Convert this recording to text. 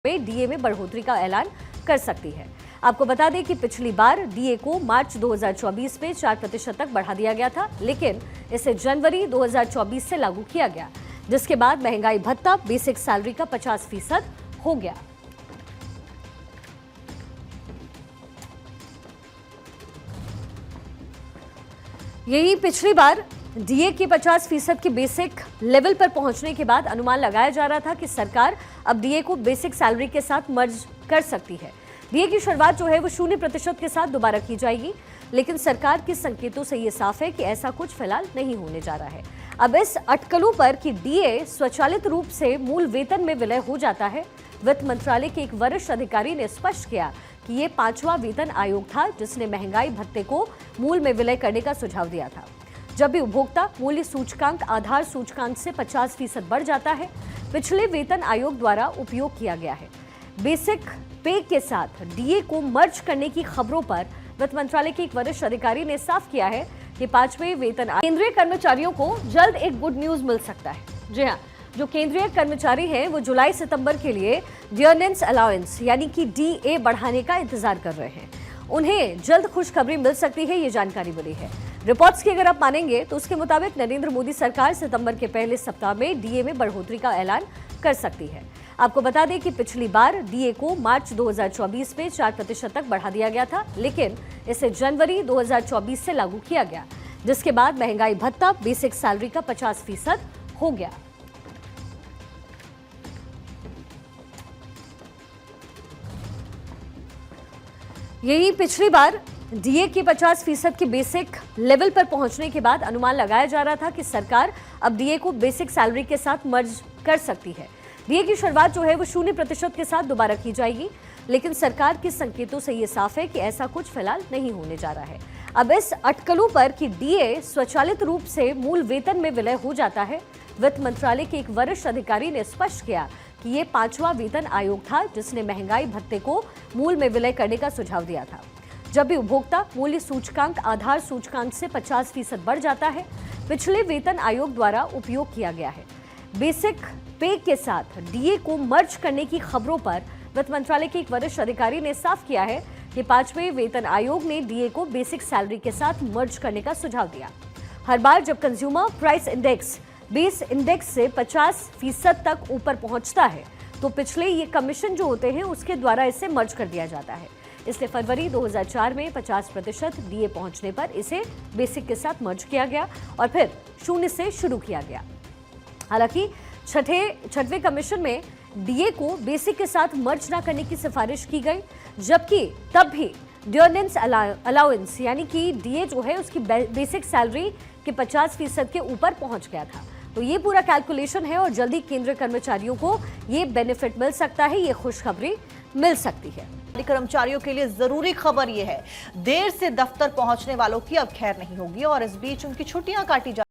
में डीए में बढ़ोतरी का ऐलान कर सकती है। आपको बता दें कि पिछली बार डीए को मार्च 2024 में 4% तक बढ़ा दिया गया था, लेकिन इसे जनवरी 2024 से लागू किया गया, जिसके बाद महंगाई भत्ता बेसिक सैलरी का 50% हो गया। यही पिछली बार डीए के 50% के बेसिक लेवल पर पहुंचने के बाद अनुमान लगाया जा रहा था कि सरकार अब डीए को बेसिक सैलरी के साथ मर्ज कर सकती है। डीए की शुरुआत जो है वो 0% के साथ दोबारा की जाएगी, लेकिन सरकार के संकेतों से ये साफ है कि ऐसा कुछ फिलहाल नहीं होने जा रहा है। अब इस अटकलों पर कि डीए स्वचालित रूप से मूल वेतन में विलय हो जाता है, वित्त मंत्रालय के एक वरिष्ठ अधिकारी ने स्पष्ट किया कि ये 5वां वेतन आयोग था जिसने महंगाई भत्ते को मूल में विलय करने का सुझाव दिया था। जब भी उपभोक्ता मूल्य सूचकांक आधार सूचकांक से 50% बढ़ जाता है, पिछले वेतन आयोग द्वारा उपयोग किया गया है। बेसिक पे के साथ डीए को मर्ज करने की खबरों पर वित्त मंत्रालय के एक वरिष्ठ अधिकारी ने साफ किया है कि 5वें वेतन केंद्रीय कर्मचारियों को जल्द एक गुड न्यूज मिल सकता है। जी हाँ, जो केंद्रीय कर्मचारी हैं वो जुलाई सितंबर के लिए डियरनेंस अलाउंस यानी कि डीए बढ़ाने का इंतजार कर रहे हैं। उन्हें जल्द खुशखबरी मिल सकती है, ये जानकारी मिली है। रिपोर्ट्स की अगर आप मानेंगे तो उसके मुताबिक नरेंद्र मोदी सरकार सितंबर के पहले सप्ताह में डीए में बढ़ोतरी का ऐलान कर सकती है। आपको बता दें कि पिछली बार डीए को मार्च 2024 में 4% तक बढ़ा दिया गया था, लेकिन इसे जनवरी 2024 से लागू किया गया, जिसके बाद महंगाई भत्ता बेसिक सैलरी का 50% हो गया। यही पिछली बार डीए के 50% के बेसिक लेवल पर पहुंचने के बाद अनुमान लगाया जा रहा था कि सरकार अब डीए को बेसिक सैलरी के साथ मर्ज कर सकती है। डीए की शुरुआत जो है वो 0% के साथ दोबारा की जाएगी, लेकिन सरकार के संकेतों से ये साफ है कि ऐसा कुछ फिलहाल नहीं होने जा रहा है। अब इस अटकलों पर कि डीए स्वचालित रूप से मूल वेतन में विलय हो जाता है, वित्त मंत्रालय के एक वरिष्ठ अधिकारी ने स्पष्ट किया कि ये 5वां वेतन आयोग था जिसने महंगाई भत्ते को मूल में विलय करने का सुझाव दिया था। जब भी उपभोक्ता मूल्य सूचकांक आधार सूचकांक से 50% बढ़ जाता है, पिछले वेतन आयोग द्वारा उपयोग किया गया है। बेसिक पे के साथ डीए को मर्ज करने की खबरों पर वित्त मंत्रालय के एक वरिष्ठ अधिकारी ने साफ किया है कि 5वें वेतन आयोग ने डीए को बेसिक सैलरी के साथ मर्ज करने का सुझाव दिया। हर बार जब consumer price index base index से 50% तक ऊपर पहुंचता है तो पिछले ये कमीशन जो होते हैं उसके द्वारा इसे मर्ज कर दिया जाता है। इसलिए फरवरी 2004 में 50% डीए पहुंचने पर इसे बेसिक के साथ मर्ज किया गया और फिर 0 से शुरू किया गया। हालांकि छठवें कमीशन में डीए को बेसिक के साथ मर्ज न करने की सिफारिश की गई, जबकि तब भी डियरनेंस अलाउंस यानी कि डीए जो है उसकी बेसिक सैलरी के 50% के ऊपर पहुंच गया था। तो ये पूरा कैलकुलेशन है और जल्दी केंद्रीय कर्मचारियों को ये बेनिफिट मिल सकता है, ये खुशखबरी मिल सकती है। कर्मचारियों के लिए जरूरी खबर ये है, देर से दफ्तर पहुंचने वालों की अब खैर नहीं होगी और इस बीच उनकी छुट्टियां काटी जा